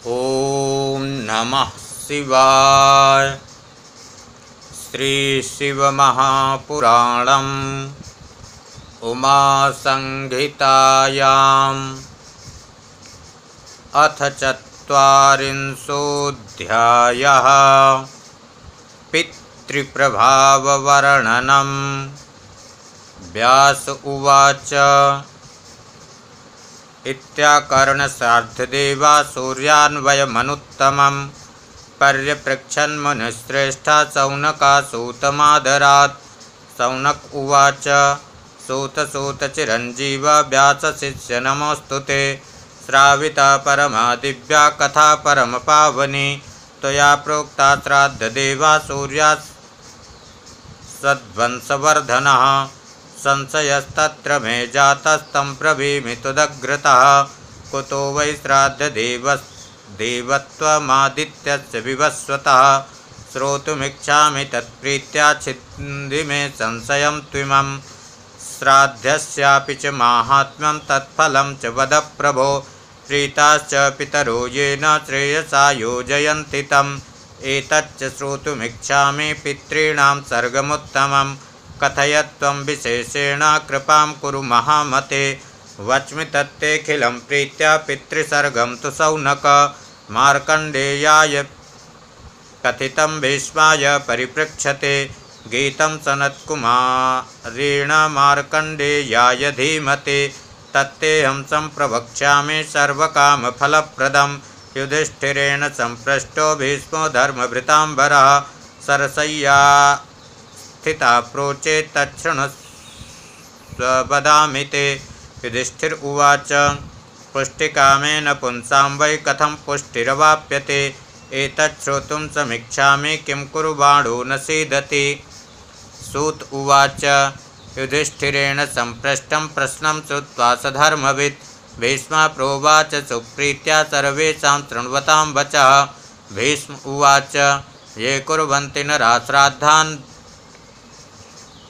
ओम नमः शिवाय। श्री शिव महापुराणम उमा संहितायाम अथ चत्वारिंशोऽध्यायः पितृप्रभाववर्णनम्। व्यास उवाच इत्याकर्णसार्धदेवा सूर्यान्वयमनुत्तमं पर्यपृच्छन् मुनिश्रेष्ठा सौनकासूतमादरात्। सौनक उवाच सूत चिरञ्जीव व्यासशिष्य नमोऽस्तु ते। श्राविता परमा दिव्या कथा परमपावनी त्वया प्रोक्ता श्राद्धदेवा सूर्या सद्वंशवर्धनः। संशयस्तत्र मे जातस्तं ब्रवीमि त्वदग्रतः। कुतो वै श्राद्धदेवत्वमादित्यस्य विवस्वतः। श्रोतुमिच्छामि तत्प्रीत्या छिन्दि मे संशयं त्विमं। श्राद्धस्यापि च माहात्म्यं तत्फलं च वद प्रभो। प्रीताश्च पितरो येन श्रेयसा योजयन्ति तम्। एतच्च श्रोतुमिच्छामि पितॄणां सर्गमुत्तमम्। कथयत्वं विशेषेण कृपां कुरु महामते। वच्मि तत्तेऽखिलं प्रीत्या पितृसर्गं तु शौनक। मार्कण्डेयाय कथितं भीष्माय परिपृच्छते। गीतं सनत्कुमारेण मार्कण्डेयाय धीमते। तत्तेऽहं सम्प्रवक्ष्यामि सर्वकामफलप्रदं। युधिष्ठिरेण सम्पृष्टो भीष्मो धर्मभृताम्बरः। सरसय्या स्थिता प्रोचे तच्छृणुस्व वदामि ते। युधिष्ठिर उवाच पुष्टिकामेन पुंसां वै कथं पुष्टिरवाप्यते। एतत् श्रोतुं समीक्षामि किं कुर्वाणो न सीदति। सूत उवाच युधिष्ठिरेण सम्पृष्टं प्रश्नं श्रुत्वा स धर्मवित् भीष्मः प्रोवाच सुप्रीत्या सर्वेषां शृण्वतां वचः। भीष्म उवाच ये कुर्वन्ति नराः श्राद्धान्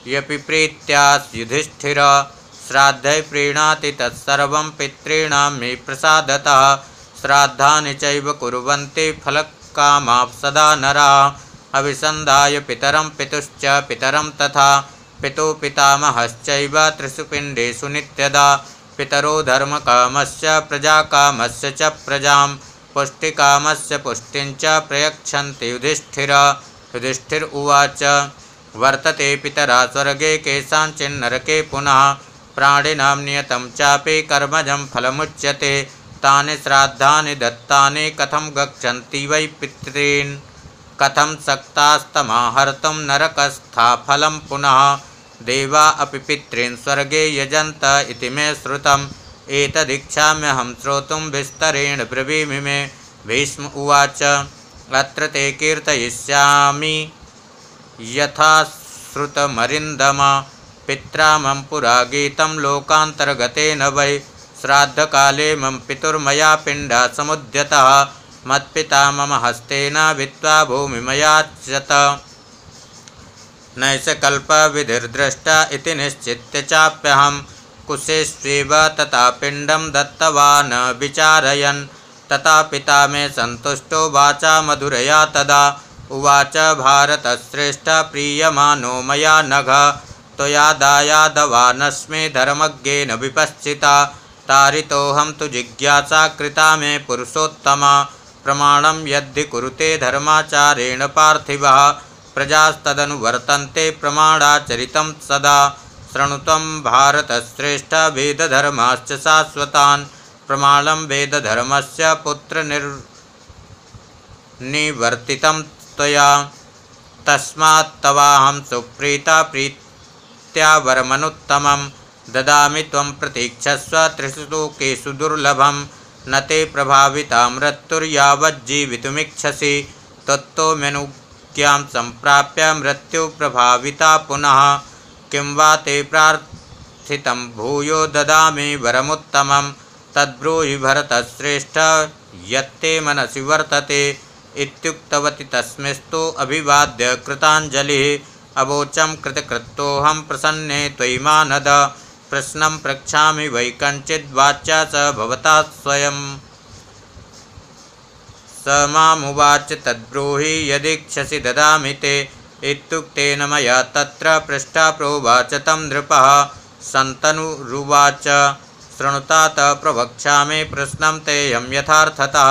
यपि प्रीत्या युधिष्ठिर। श्राद्धै प्रीणाति तत्सर्वं पितॄणां मे प्रसादतः। श्राद्धानि चैव कुर्वन्ति फलकामाः सदा नराः। अभिसन्धाय पितरं पितुश्च पितरं तथा पितुः पितामहश्चैव त्रिषु पिण्डेषु नित्यदा। पितरो धर्मकामस्य प्रजाकामस्य च प्रजां पुष्टिकामस्य पुष्टिं च प्रयच्छन्ति युधिष्ठिर। युधिष्ठिर उवाच वर्तते पितरा स्वर्गे केषाञ्चिन्नरके पुनः। प्राणिनां नियतं चापि कर्मजं फलमुच्यते। तानि श्राद्धानि दत्तानि कथं गच्छन्ति वै पितॄन्। कथं शक्तास्तमाहर्तुं नरकस्था फलं पुनः। देवा अपि पितॄन् स्वर्गे यजन्त इति मे श्रुतम्। एतदिच्छाम्यहं श्रोतुं विस्तरेण ब्रवीमि मे। भीष्म उवाच अत्र ते कीर्तयिष्यामि यथा श्रुतमरिन्दम। पित्रामं पुरा गीतं लोकान्तर्गतेन वै। श्राद्धकाले मम पितुर्मया पिण्डा समुद्यतः। मत्पिता मम हस्तेन भित्त्वा भूमिमयाच्यत। नैष कल्पविधिर्दृष्टा इति निश्चित्य चाप्यहं कुशेष्वेव तथा पिण्डं दत्तवान् विचारयन्। तथा पिता मे सन्तुष्टो वाचा मधुरया तदा। उवाच भारतश्रेष्ठ प्रीयमानो मया नघ। त्वया दायादवानस्मि धर्मज्ञेन विपश्चिता। तारितोऽहं तु जिज्ञासा कृता मे पुरुषोत्तमा। प्रमाणं यद्धि कुरुते धर्माचारेण पार्थिवः। प्रजास्तदनुवर्तन्ते प्रमाणाचरितं सदा। शृणुत्वं भारतश्रेष्ठ वेदधर्माश्च शाश्वतान्। प्रमाणं वेदधर्मस्य पुत्रनिवर्तितं त्वया। तस्मात् तवाहं सुप्रीता प्रीत्या वरमनुत्तमं। ददामि त्वं प्रतीक्षस्व त्रिषु लोकेषु दुर्लभं। न ते प्रभाविता मृत्युर्यावज्जीवितुमिच्छसि। तत्त्वमेनुज्ञां सम्प्राप्य मृत्युप्रभाविता पुनः। किं वा ते प्रार्थितं भूयो ददामि वरमुत्तमं। तद्ब्रूहि भरतश्रेष्ठ यत्ते मनसि वर्तते। इत्युक्तवती तस्मिस्तु अभिवाद्य कृताञ्जलिः। अवोचं कृतकृतोऽहं प्रसन्ने त्वयि मानद। प्रश्नं प्रक्षामि वै कञ्चिद् वाच्या स भवता स्वयं। स मामुवाच तद्ब्रूहि यदीक्षसि ददामि ते इत्युक्तेन मया तत्र पृष्ठा प्रोवाच तं नृपः। शन्तनुरुवाच शृणुतात प्रवक्ष्यामि प्रश्नं तेऽयं यथार्थतः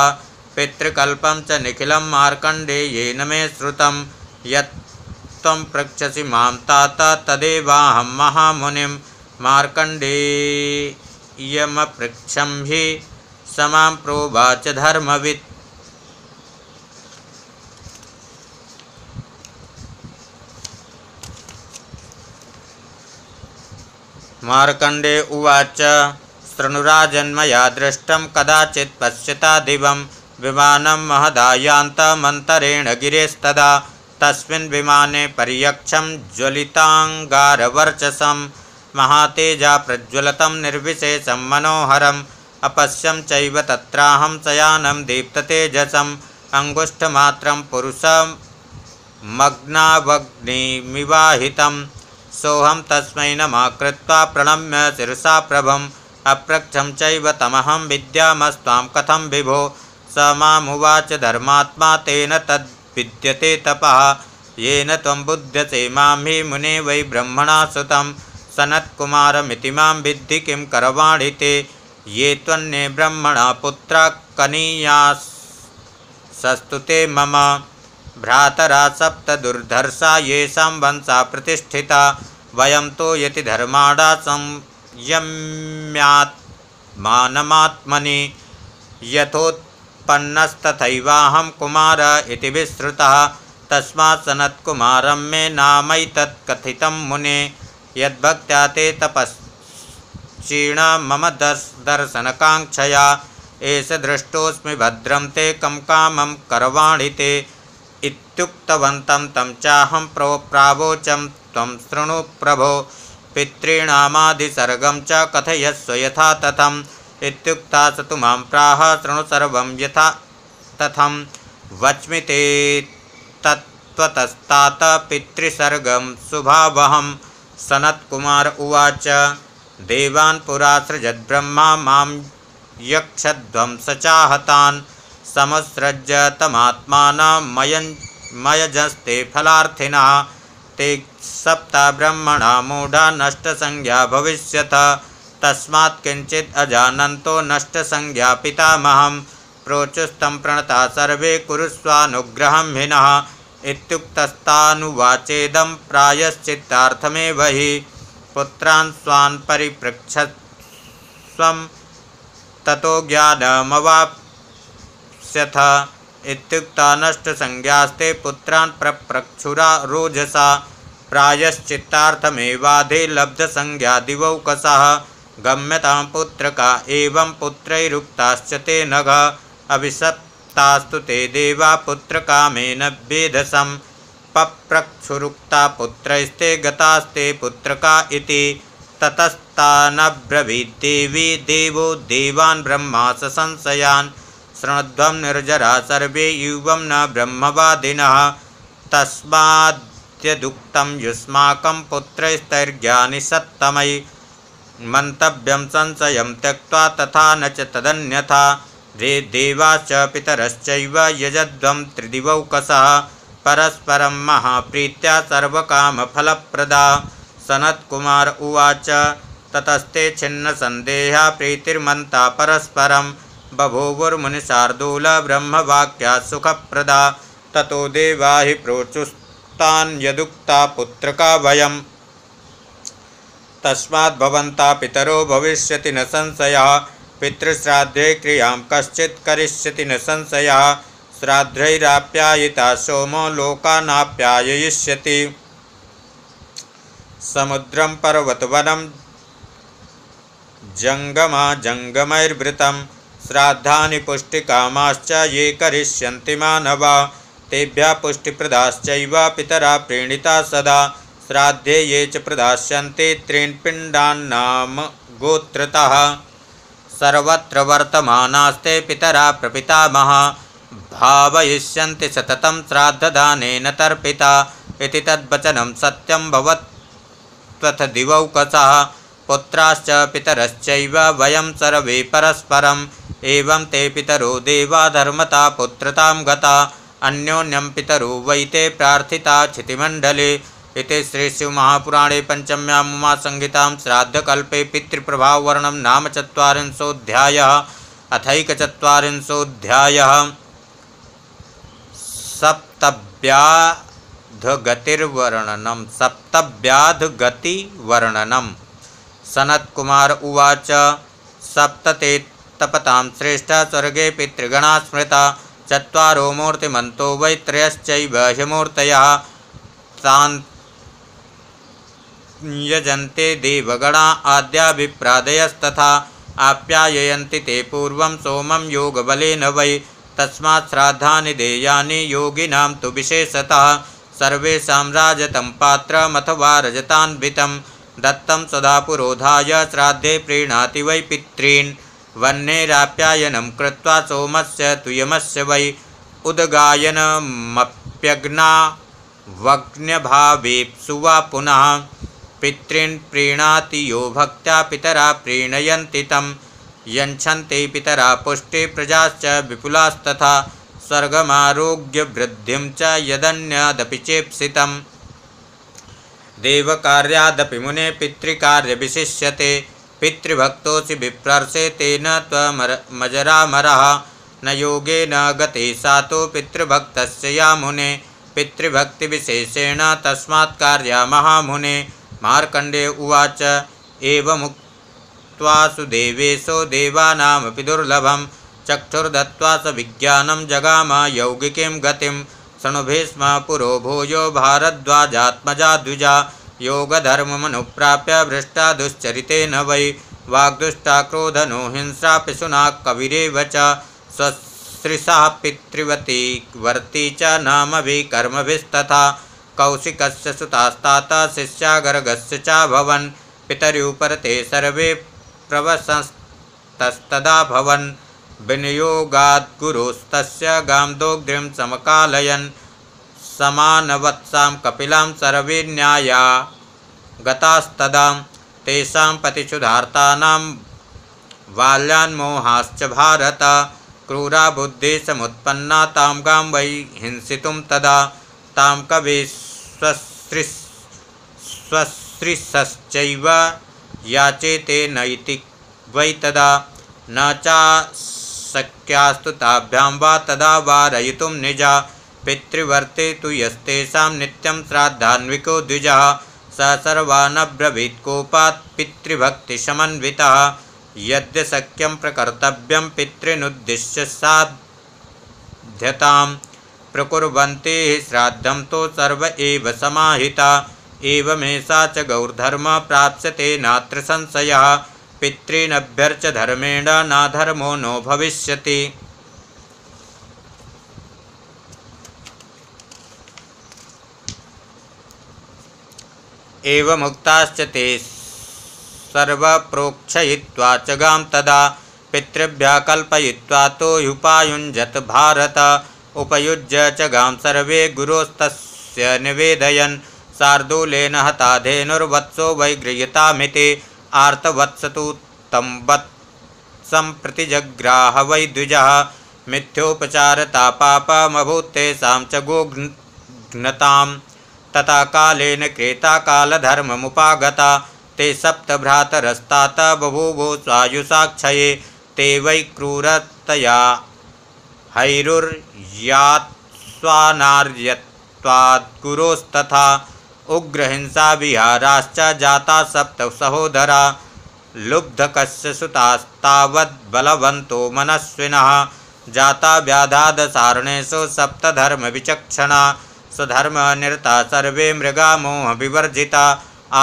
पितृकल्पं च निखिलं मार्कण्डेयेन मे श्रुतं यत् त्वं पृच्छसि मां तात तदेवाहं महामुनिं मार्कण्डेयमपृच्छं हि स मां प्रोवाच धर्मवित्। मार्कण्डे उवाच शृणुराजन्मया दृष्टं कदाचित् पश्यता दिवं विमानं महदायान्तमन्तरेण गिरेस्तदा तस्मिन् विमाने पर्यक्षं ज्वलिताङ्गारवर्चसं महातेजा प्रज्वलतं निर्विशेषं मनोहरम् अपश्यं चैव तत्राहं शयानं दीप्ततेजसम् अङ्गुष्ठमात्रं पुरुषमग्नावग्निमिवाहितं सोऽहं तस्मै नमः कृत्वा प्रणम्य शिरसा प्रभम् अप्रक्षं चैव तमहं विद्यामस्त्वां कथं विभो। स मामुवाच धर्मात्मा तेन तद्विद्यते तपः येन त्वं बुध्यसे मां हि मुने वै ब्रह्मणा सुतं सनत्कुमारमिति मां विद्धि किं करवाणि ते ये त्वन्ये ब्रह्मणा पुत्रा कनीयासस्तु ते मम भ्रातरा सप्त दुर्धर्षा येषां वंशा प्रतिष्ठिता वयं तो यति धर्माणा संयम्यात्मानमात्मनि यथोत्पन्नस्तथैवाहं कुमार इति विश्रुतः तस्मात् सनत्कुमारं मे नामैतत् कथितं मुने यद्भक्त्या ते तपश्चीण मम दर्शनकाङ्क्षया एष दृष्टोऽस्मि भद्रं ते कं कामं करवाणि ते इत्युक्तवन्तं तं चाहं प्रावोचं त्वं शृणु प्रभो पितॄणामादिसर्गं च कथयस्व यथा तथम् इत्युक्ता स तु मां प्राह शृणु सर्वं यथा तथं वच्मि ते तत्त्वतस्तात पितृसर्गं शुभावहं। सनत्कुमार उवाच देवान् पुरा सृजद्ब्रह्मा मां यक्षध्वंसचाहतान् समुत्सृज्य तमात्मानमयजस्ते फलार्थिनः ते सप्ता ब्रह्मणा मूढा नष्टसंज्ञा भविष्यथ तस्मात् किंचित् अजानन्तो नष्टसंज्ञा पितामहं प्रोचुस्तं प्रणता सर्वे कुरुस्वानुग्रहं हिनः इत्युक्तस्तानुवाचेदं प्रायश्चित्तार्थमेव हि पुत्रान् स्वान् परिपृच्छस्वं ततो ज्ञानमवाप्स्यथ इत्युक्ता नष्टसंज्ञास्ते पुत्रान् प्रप्रक्षुरा रोजसा प्रायश्चित्तार्थमेवाधे लब्धसंज्ञा दिवौकसः गम्यतां पुत्रका एवं पुत्रैरुक्ताश्च ते नघ अभिशप्तास्तु ते देवा पुत्रकामेन वेधसं पप्रक्षुरुक्ता पुत्रैस्ते गतास्ते पुत्रका इति ततस्तानब्रवीद्देवी देवो देवान् ब्रह्मा संशयान् शृणुध्वं निर्जरा सर्वे युवं न ब्रह्मवादिनः तस्माद्यदुक्तं युष्माकं पुत्रैस्तैर्ज्ञानि सत्तमयि मंतव्यं संशयं त्यक्त्वा तथा न च तदन्यथा रे देवाश्च पितरश्चैव यजध्वं त्रिदिवौकसः परस्परं महाप्रीत्या सर्वकामफलप्रदा। सनत्कुमार उवाच ततस्ते छिन्नसन्देहा प्रीतिर्मन्ता परस्परं बभूवुर्मुनिशार्दूल ब्रह्मवाक्या सुखप्रदा ततो देवा हि प्रोचुस्तान् यदुक्ता पुत्रका वयम् तस्माद् भवन्ता पितरो भविष्यति न संशयः पितृश्राद्धे क्रियां कश्चित् करिष्यति न संशयः श्राद्धैराप्यायिता सोमो लोकानाप्याययिष्यति समुद्रं पर्वतवनं जङ्गमैर्वृतं श्राद्धानि पुष्टिकामाश्च ये करिष्यन्ति मानवा तेभ्यः पुष्टिप्रदाश्चैव पितरा प्रीणिता सदा श्राद्धे ये च प्रदास्यन्ते त्रीन् पिण्डान्नाम गोत्रतः सर्वत्र वर्तमानास्ते पितरा प्रपितामह भावयिष्यन्ति सततं श्राद्धदानेन तर्पिता इति तद्वचनं सत्यं भवत्वथ दिवौकसः पुत्राश्च पितरश्चैव वयं सर्वे परस्परम् एवं ते पितरो देवा धर्मता पुत्रतां गता अन्योन्यं पितरो वैते प्रार्थिता क्षितिमण्डले। इति श्रीशिवमहापुराणे पंचम्यां उमासंहितां श्राद्धकल्पे पितृप्रभाववर्णनं नाम 40ोऽध्यायः। अथैकचत्वारिंशोऽध्यायः। सप्तव्याधगतिवर्णनम्। सनत्कुमार उवाच सप्तते तपतां श्रेष्ठ स्वर्गे पितृगणा स्मृता 4 मूर्तिमन्तो वै त्रयश्चैव ह्यमूर्तयः तान् यजन्ते देवगणा आद्याभिप्रादयस्तथा आप्याययन्ति ते पूर्वं सोमं योगबलेन वै तस्मात् श्राद्धानि देयानि योगिनां तु विशेषतः सर्वेषां राजतं पात्रमथवा रजतान्वितं दत्तं सदा पुरोधाय श्राद्धे प्रीणाति वै पितॄन् वह्नेराप्यायनं कृत्वा सोमस्य तुयमस्य वै उद्गायनमप्यग्नावग्न्यभावेप्सु वा पुनः पितॄन् प्रीणाति यो भक्त्या पितरा प्रीणयन्ति तं यच्छन्ते पितरा पुष्टे प्रजाश्च विपुलास्तथा स्वर्गमारोग्यवृद्धिं च यदन्यदपि चेप्सितम् देवकार्यादपि मुने पितृकार्यविशिष्यते पितृभक्तोऽसि विप्रर्षे तेन त्वमजरामरः न योगे न गते सातो पितृभक्तस्य या मुने पितृभक्तिविशेषेण तस्मात् कार्या महामुने। मार्कण्डेय उवाच एवमुक्त्वा सुदेवेशो देवानामपि दुर्लभं चक्षुर्दत्त्वा स विज्ञानं जगाम यौगिकीं गतिं शृणुभीष्म पुरो भूयो भारद्वाजात्मजा द्विजा योगधर्ममनुप्राप्य भ्रष्टा दुश्चरितेन वै वाग्दुष्टा क्रोधनो हिंसा पिशुना कविरेव च स्वसृषा पितृवती वर्ती च नामभिकर्मभिस्तथा कौशिकस्य सुतास्ताता शिष्यागर्गस्य चाभवन् पितर्युपरते सर्वे प्रवसंस्तस्तदा भवन् विनियोगाद्गुरुस्तस्य गाम्दोग्धिं समकालयन् समानवत्सां कपिलां सर्वे न्याया गतास्तदा तेषां पतिक्षुधार्तानां बाल्यान्मोहाश्च भारत क्रूरा बुद्धिः समुत्पन्ना तां गां वै हिंसितुं तदा तां कवे स्वस्त्रीश्चैव याचेते नैति वै तदा न चाशक्यास्तु ताभ्यां वा तदा वारयितुं निजा पितृवर्ते तु यस्तेषां नित्यं श्राद्धान्विको द्विजः स सर्वानब्रवीत् कोपात् पितृभक्तिसमन्वितः यद्य शक्यं प्रकर्तव्यं पितॄनुद्दिश्य साध्यतां प्रकुर्वन्ति हि श्राद्धं तो सर्व एव समाहिता एवमेषा च गौर्धर्म प्राप्स्यते नात्र संशयः पितॄनभ्यर्च्य धर्मेण नाधर्मो नो भविष्यति। एवमुक्ताश्च ते सर्वप्रोक्षयित्वा च गां तदा पितृभ्यः कल्पयित्वा तो ह्युपायुञ्जत भारत उपयुज्य च गां सर्वे गुरोस्तस्य निवेदयन् शार्दूलेन हता धेनुर्वत्सो वै गृह्यतामिति आर्तवत्सतु तं वत्सं प्रतिजग्राह वै द्विजः मिथ्योपचारता पापमभूत् तेषां च गोघ्नतां तथा कालेन क्रेता कालधर्ममुपागता ते सप्त भ्रातरस्तात बभूवो स्वायुषाक्षये ते वै क्रूरतया हैरुर्यात्स्वानार्यत्वाद्गुरोस्तथा उग्रहिंसा विहाराश्च जाता सप्त सहोदरा लुब्धकस्य सुतास्तावद्बलवन्तो मनस्विनः जाता व्याधादसारणेषु सप्तधर्मविचक्षणा स्वधर्मनिरता सर्वे मृगा मोहविवर्जिता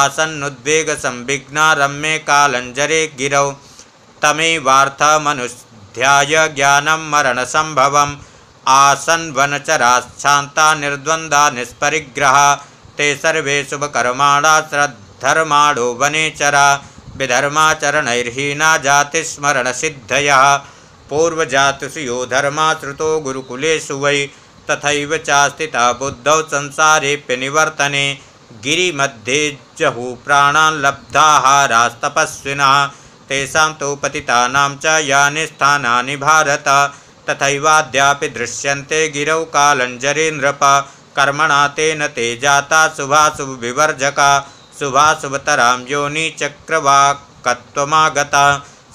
आसन्नुद्वेगसंविघ्ना रम्ये कालञ्जरे गिरौ तमेवार्थमनुध्याय ज्ञानं मरणसम्भवम् आसन् वनचराश्चान्ता निर्द्वन्द्वा निष्परिग्रहा ते सर्वे शुभकर्माणा श्रद्धर्माणो वनेचरा विधर्माचरणैर्हीना जातिस्मरणसिद्धयः पूर्वजातुषु यो धर्मा श्रुतो गुरुकुलेषु वै तथैव चास्थिता बुद्धौ संसारेऽप्यनिवर्तने गिरिमध्ये जहुः प्राणान् लब्धाहारास्तपस्विनः तेषां तु पतितानां च यानि स्थानानि भारत तथैवाद्यापि दृश्यन्ते गिरौ कालञ्जरे नृप कर्मणा तेन ते जाता शुभाशुभविवर्जका शुभाशुभतरां योनि चक्रवाकत्वमागता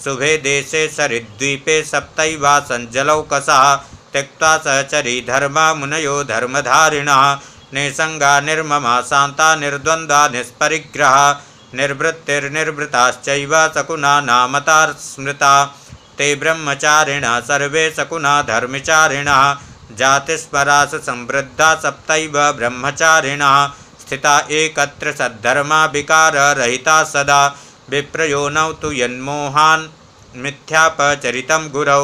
शुभे देशे सरिद्वीपे सप्तैवासञ्जलौकसः त्यक्त्वा सहचरी धर्मा मुनयो धर्मधारिणः निसंगा निर्ममा शांता निर्द्वंद्वा निष्परिग्रहा निर्वृत्तिर्निर्वृताश्चैव शकुना नामता स्मृता ते ब्रह्मचारिणः सर्वे शकुना धर्मचारिणः जातिस्मरासु समृद्धा सप्तैव ब्रह्मचारिणः स्थिता एकत्र सद्धर्मा विकाररहिता सदा विप्रयोनौ तु यन्मोहान् मिथ्यापचरितं गुरौ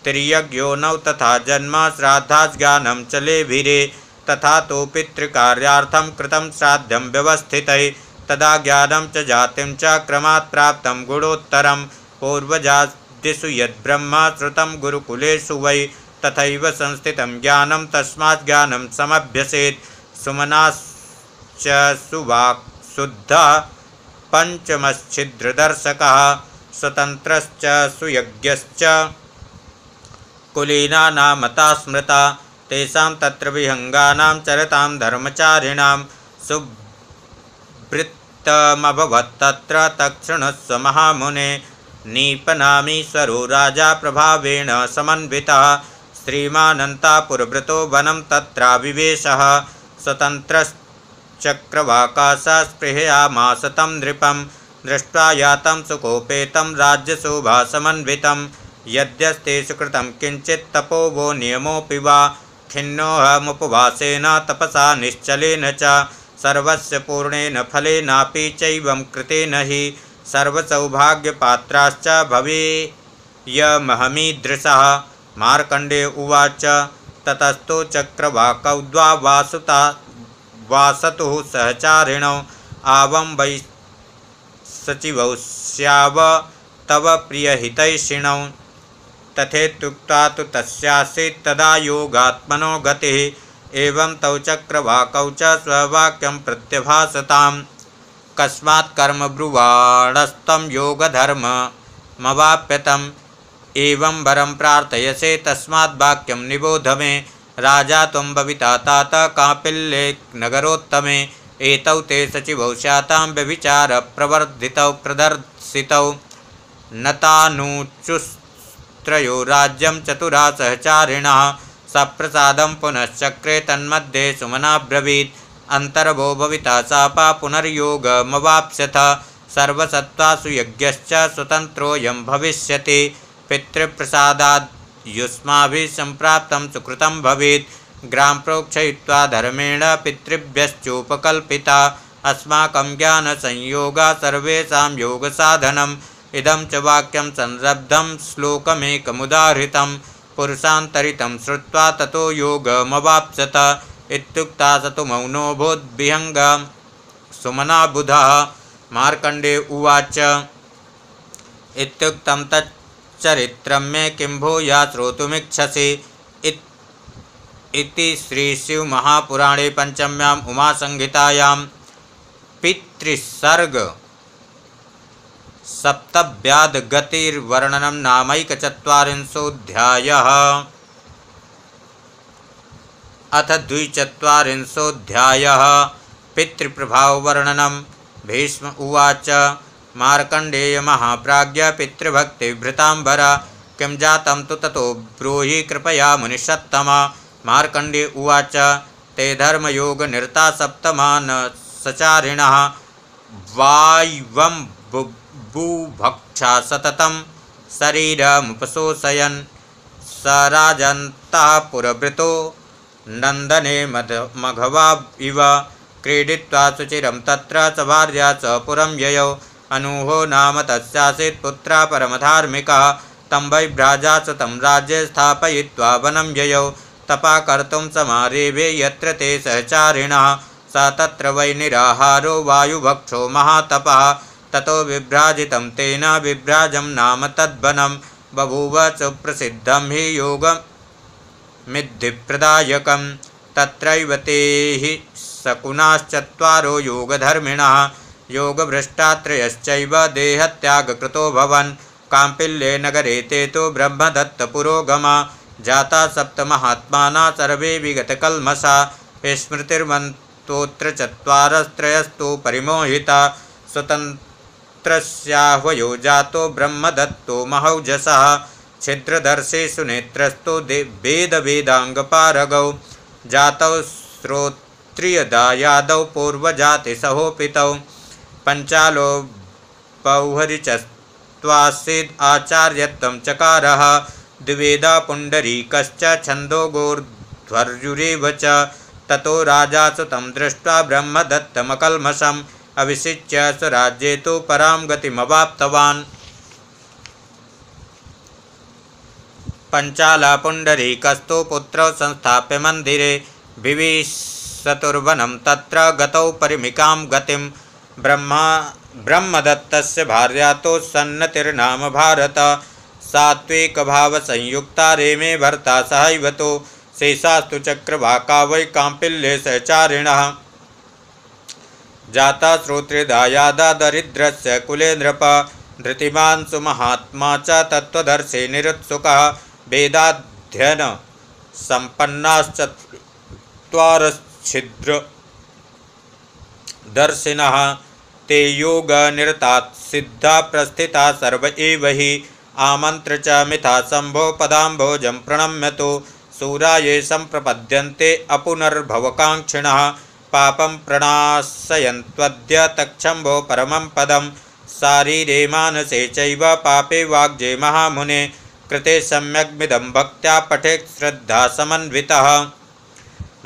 तिर्यग्योनौ तथा जन्म श्राद्धाज्ञानं च लेभिरे तथा तो पितृकार्यार्थं कृतं श्राद्धं व्यवस्थितै तदा ज्ञानं च जातिं च क्रमात् प्राप्तं गुणोत्तरं पूर्वजादिषु यद्ब्रह्म श्रुतं गुरुकुलेषु वै तथैव संस्थितं ज्ञानं तस्मात् ज्ञानं समभ्यसेत् सुमनाश्च सुवाक् शुद्धः पंचमश्छिद्रदर्शकः स्वतन्त्रश्च सुयज्ञश्च कुलीनानामता स्मृता तेषां तत्र विहंगानां चरतां धर्मचारिणां सुवृत्तमभवत्तत्र तत्क्षणस्व महामुने नीपनामीश्वरो राजा प्रभावेण समन्वितः श्रीमानन्तापुरवृतो वनं तत्राविवेशः स्वतन्त्रश्चक्रवाकाशः स्पृहयामास तं नृपं दृष्ट्वा यातं सुकोपेतं राज्यशोभासमन्वितं यद्यस्ते सुकृतं किञ्चित् तपो वो नियमोऽपि वा खिन्नोऽहमुपवासेन तपसा निश्चलेन च सर्वस्य पूर्णेन फलेनापि चैवं कृतेन हि सर्वसौभाग्यपात्राश्च भवेयमहमीदृशः मार्कण्डे उवाच ततस्तो चक्रवाकौ वासतुः सहचारिणौ आवं वै सचिवौ स्याव तव प्रियहितैषिणौ तथेत्युक्ता तु तस्यासीत् तदा योगात्मनो गतिः एवं तौ चक्रवाकौ च स्ववाक्यं प्रत्यभासताम् कस्मात् कर्म ब्रुवाणस्तं योगधर्ममवाप्यतम् एवं वरं प्रार्थयसे तस्मात् वाक्यं निबोध मे राजा त्वं भविता तात कापिल्ये नगरोत्तमे एतौ ते सचिवौ स्यातां व्यभिचारप्रवर्धितौ प्रदर्शितौ नतानुचुस्त्रयो राज्यं चतुरा सहचारिणः सप्रसादं पुनश्चक्रे तन्मध्ये सुमनाब्रवीत् अन्तर्भो भविता चापा पुनर्योगमवाप्स्यथ सर्वसत्त्वासु यज्ञश्च स्वतन्त्रोऽयं भविष्यति पितृप्रसादाद् युष्माभिः सम्प्राप्तं सुकृतं भवेत् ग्राम प्रोक्षयित्वा धर्मेण पितृभ्यश्चोपकल्पिता अस्माकं ज्ञानसंयोगा सर्वेषां योगसाधनम् इदं च वाक्यं संरब्धं श्लोकमेकमुदाहृतं पुरुषान्तरितं श्रुत्वा ततो योगमवाप्स्यत इत्युक्ता स तु मौनोऽभूद्विहङ्गं सुमना बुधः मार्कण्डे उवाच इत्युक्तं तच्चरित्रं मे किं भूया श्रोतुमिच्छसि इति श्रीशिवमहापुराणे पंचम्यां उमासंहितायां पितृसर्ग सप्तव्याद्गतिर्वर्णनं नामैकचत्वारिंशोऽध्यायः। अथ द्विचत्वारिंशोऽध्यायः। पितृप्रभाववर्णनं। भीष्म उवाच मार्कण्डेय महाप्राज्ञ पितृभक्तिभृतांबर किं जातं तु ततो ब्रूहि कृपया मुनिषत्तम। मार्कण्डे उवाच ते धर्मयोगनिरता सप्तमान सचारिणः वायवं बुभुभक्षा सततं शरीरमुपशोषयन् स राजन्तः पुरवृतो नन्दने मघवा इव क्रीडित्वा सुचिरं तत्र स भार्या च पुरं ययौ अनूहो नाम तस्यासीत् पुत्रा परमधार्मिकः तं वै भ्राजा च तं राज्ये स्थापयित्वा वनं ययौ तपा कर्तुं समारेभे यत्र ते सहचारिणः स तत्र वै निराहारो वायुभक्षो महातपः ततो विभ्राजितं तेन विभ्राजं नाम तद्वनं बभूव सुप्रसिद्धं हि योगमिद्धिप्रदायकं तत्रैव ते हि शकुनाश्चत्वारो योगधर्मिणः योगभ्रष्टात्रयश्चैव देहत्यागकृतो भवन् काम्पिल्ये नगरे ते तु ब्रह्मदत्तपुरोगमा जाता सप्तमहात्माना सर्वे विगतकल्मषा स्मृतिर्मन्तोऽत्र चत्वारस्त्रयस्तु परिमोहिता स्वतन्त्रस्याह्वयो जातो ब्रह्मदत्तो महौजसः छिद्रदर्शे सुनेत्रस्तो वेदवेदाङ्गपारगौ जातौ श्रोत्रियदायादौ पूर्वजातिसहोपितौ पञ्चालो बौहरिचस्त्वासीद् आचार्यत्वं चकारः द्विवेदा पुण्डरीकश्च छन्दो गोर्ध्वर्युरेव च ततो राजा सुतं दृष्ट्वा ब्रह्मदत्तमकल्मषम् अविसिच्य स्वराज्ये तु परां गतिमवाप्तवान्। पञ्चाला पुण्डरीकस्तु पुत्रौ संस्थाप्य मन्दिरे विविशतुर्वनं तत्र गतौ परिमिकां गतिं ब्रह्मदत्तस्य भार्या तु सन्नतिर्नाम भारत सात्विकभावसंयुक्ता रेमे भर्ता सहैव तु शेषास्तु चक्रवाका वै काम्पिल्ये सहचारिणः जाता श्रोत्रिदायादा दरिद्रस्य कुले नृप धृतिमान् सुमहात्मा च तत्त्वदर्शी निरुत्सुकः वेदाध्ययन सम्पन्नाश्चत्वारश्छिद्रदर्शिनः ते योगनिरताः सिद्धा प्रस्थिता सर्व एव हि आमन्त्र च मिथा शम्भो पदाम्भोजं प्रणम्यतो सूरा ये सम्प्रपद्यन्ते अपुनर्भवकाङ्क्षिणः पापं प्रणाशयन्त्वद्य तक्षम्भो परमं पदं शारीरे मानसे चैव पापे वाग्जे महामुने कृते सम्यग्मिदं भक्त्या पठेत् श्रद्धा समन्वितः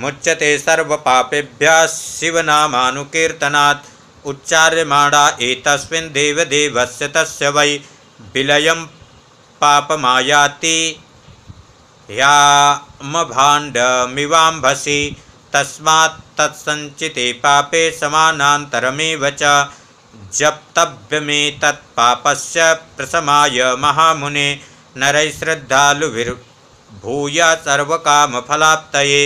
मुच्यते सर्वपापेभ्यः शिवनामानुकीर्तनात् उच्चार्यमाणा एतस्मिन् देवदेवस्य तस्य वै विलयं पापमायाति ह्यामभाण्डमिवाम्भसि तस्मात् तत्सञ्चिते पापे समानान्तरमेव च जप्तव्यमेतत्पापस्य प्रशमाय महामुने नरैः श्रद्धालुभिर्भूय सर्वकामफलाप्तये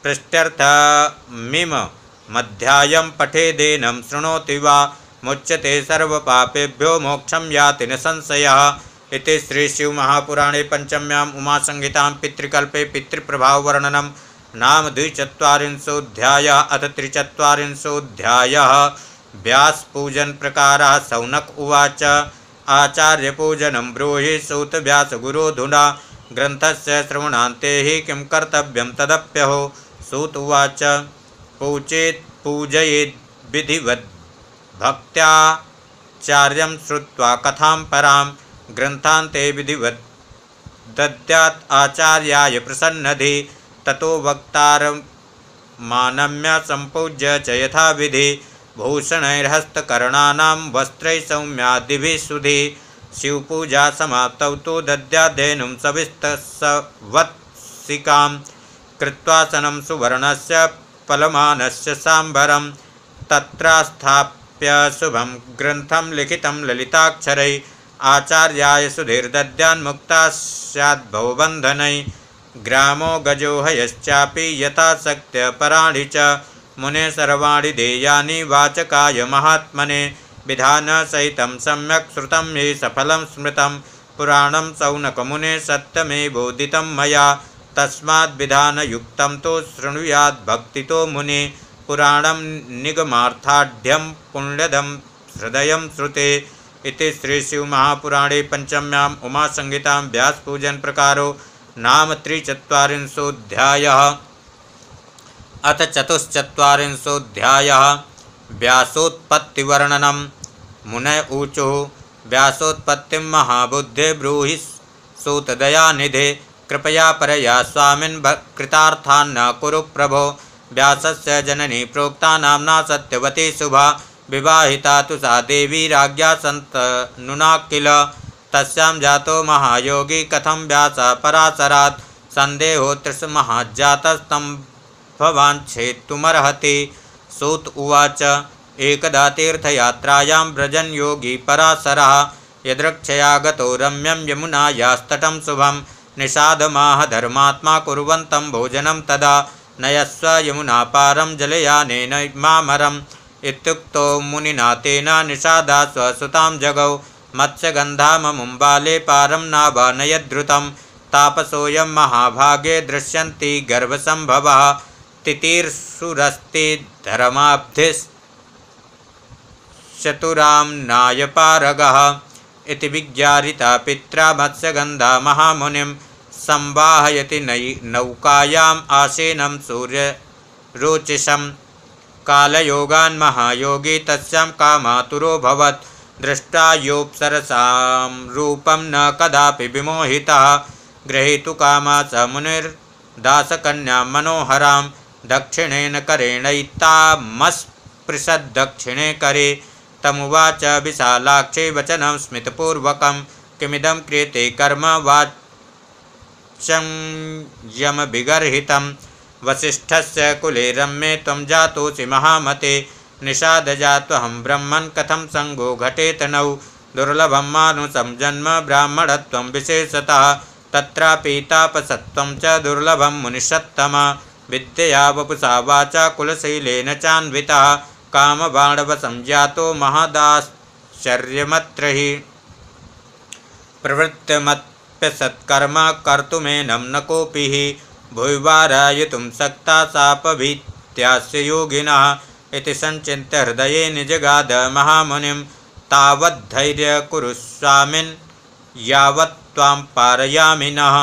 पृष्ट्यर्थमिममध्यायं पठेदेनं शृणोति वा मुच्यते सर्वपापेभ्यो मोक्षं याति न संशयः। इति श्री शिव महापुराणे पंचम्याम् उमासंहितां पितृकल्पे पितृप्रभाववर्णनं नाम 240 अथ 340 व्यासपूजन प्रकारः। सौनक उवाच आचार्यपूजनं ब्रूहि सूतव्यासगुरोऽधुना ग्रन्थस्य श्रवणान्ते हि किं कर्तव्यं तदप्यहो। सूत उवाच पूजेत् पूजयेद् विधिवद् भक्त्याचार्यं श्रुत्वा कथां परां ग्रन्थान्ते विधिवद् दद्यात् आचार्याय प्रसन्नधि ततो वक्तारमानम्य सम्पूज्य च यथाविधि भूषणैर्हस्तकर्णानां वस्त्रैः सौम्यादिभिः सुधि। शिवपूजा समाप्तौ तु दद्याद्धेनुं सविस्तसवत्सिकां कृत्वासनं सुवर्णस्य फलमानस्य सांभरं तत्रास्थाप्य शुभं ग्रन्थं लिखितं ललिताक्षरैः आचार्याय सुधीर्दद्यान्मुक्ता स्याद्भवबन्धनैः। ग्रामो गजो हयश्चापि यथाशक्त्यपराणि च मुने सर्वाणि देयानि वाचकाय महात्मने विधानसहितं सम्यक् श्रुतं ये सफलं स्मृतं पुराणं सौनकमुने सत्यमेवोदितं मया तस्माद् विधानयुक्तं तो शृणुयाद्भक्तितो मुने पुराणं निगमार्थाढ्यं पुण्यदं हृदयं श्रुते। इति श्री शिव महापुराणे पंचम्याम् उमासंहितां व्यासपूजन प्रकारो नाम 43 अथ 44 व्यासोत्पत्तिवर्णनं। मुनय ऊचुः व्यासोत्पत्तिं महाबुद्धे ब्रूहि सूतदयानिधे कृपया परया स्वामिन् कृतार्थान्न कुरु प्रभो। व्यासस्य जननी प्रोक्ता नाम्ना सत्यवती शुभा विवाहिता तु सा देवी राज्ञा सन्तनुना किल। तस्यां जातो महायोगी कथं व्यासः पराशरात् सन्देहोऽत्र महाज्जातस्तं भवाञ्छेत्तुमर्हति। सूत उवाच एकदा तीर्थयात्रायां व्रजन् योगी पराशरः यदृक्षया गतो रम्यं यमुनायास्तटं शुभं निषादमाह धर्मात्मा कुर्वन्तं भोजनं तदा नयस्व यमुनापारं जलयानेन मामरम् इत्युक्तो मुनिना तेन निषादा स्वसुतां जगौ मत्स्यगन्धाममुम्बाले पारं नावानयद्रुतं तापसोऽयं महाभागे दृश्यन्ति गर्भसम्भवः तितीर्षुरस्ति धर्माब्धिश्चतुरां नायपारगः इति विज्ञारिता पित्रा मत्स्यगन्धा महामुनिं संवाहयति नौकायाम् आसेनं सूर्यरोचिषं कालयोगान् महायोगी तस्यां कामातुरोऽभवत् दृष्ट्वा योऽप्सरसां रूपं न कदापि विमोहितः गृहीतु कामा स मुनिर्दासकन्यां मनोहरां दक्षिणेन करेणैतामस्पृशद्दक्षिणे करे तमुवाच विशालाक्षे वचनं स्मितपूर्वकं किमिदं क्रियते कर्म वाच्यं यमविगर्हितं वसिष्ठस्य कुले रम्ये त्वं जातोऽसि महामते निषादजात्वहं ब्रह्मन् कथं संगो घटेत नौ दुर्लभं मानुषं जन्म ब्राह्मणत्वं विशेषतः तत्रापि तापसत्वं च दुर्लभं मुनिषत्तम विद्यया वपुषा वाचा कुलशीलेन चान्वितः कामबाणवशं जातो महदाश्चर्यमत्र हि प्रवृत्तमप्यसत्कर्म कर्तुमेनं न कोऽपि हि भुविवारायितुं सक्ता सापभीत्यास्य योगिनः इति संचिन्त्य हृदये निजगाद महामुनिं तावद्धैर्य कुरु स्वामिन् यावत् त्वां पारयामि नः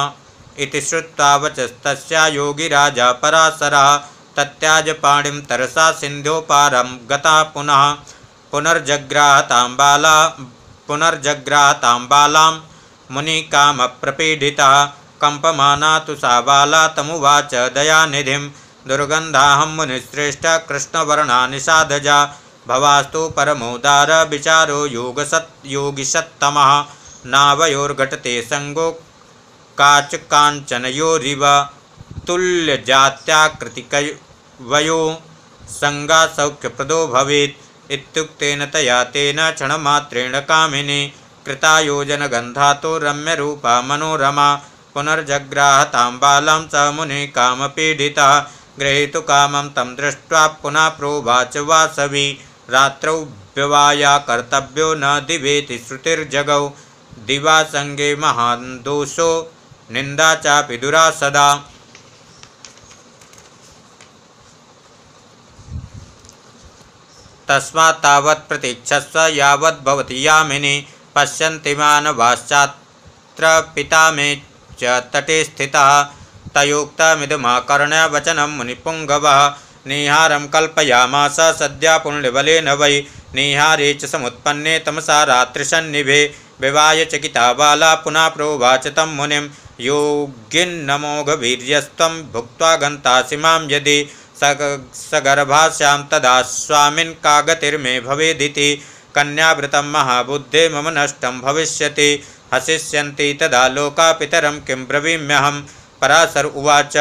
इति श्रुत्वा वचस्तस्या योगिराजा पराशरः तत्याज पाणिं तरसा सिन्धोपारं गता पुनः पुनर्जग्राहतां बालां मुनिकामप्रपीडितः कंपमाना तु सा बाला तमुवाच दयानिधिं दुर्गन्धाहं मुनिश्रेष्ठ कृष्णवर्णा निषादजा भवास्तु परमोदार विचारो योगिसत्तमः नावयोर्घटते संगो काचकाञ्चनयोरिव तुल्यजात्याकृतिकवयो संगा सौख्यप्रदो भवेत् इत्युक्तेन तया तेन क्षणमात्रेण कामिनी कृतायोजनगन्धातो रम्यरूपा मनोरमा पुनर्जग्राहतां बालां स मुनिः कामपीडितः गृहीतु कामं तं दृष्ट्वा पुनः प्रोवाच वासवी रात्रौ व्यवाया कर्तव्यो न दिवेति श्रुतिर्जगौ दिवा संगे महान् दोषो निंदा चापि दुरा सदा तस्मात् तावत् प्रतीक्षस्व यावत् भवति यामिनी पश्यन्ति मानवाश्चात्र पिता मे च तटे स्थितः तयोक्तमिदमाकर्ण्य वचनं मुनिपुङ्गवः निहारं कल्पयामास सद्या पुण्यबलेन वै निहारे च समुत्पन्ने तमसा रात्रिसन्निभे विवाय चकिता बाला पुनः प्रोवाच तं मुनिं योगिन्नमोघवीर्यस्त्वं भुक्त्वा गन्तासि मां यदि सगर्भास्यां तदा स्वामिन् का गतिर्मे भवेदिति कन्याव्रतं महाबुद्धे मम नष्टं भविष्यति हसिष्यन्ति तदा लोका पितरं किं ब्रवीम्यहं पराशर उवाच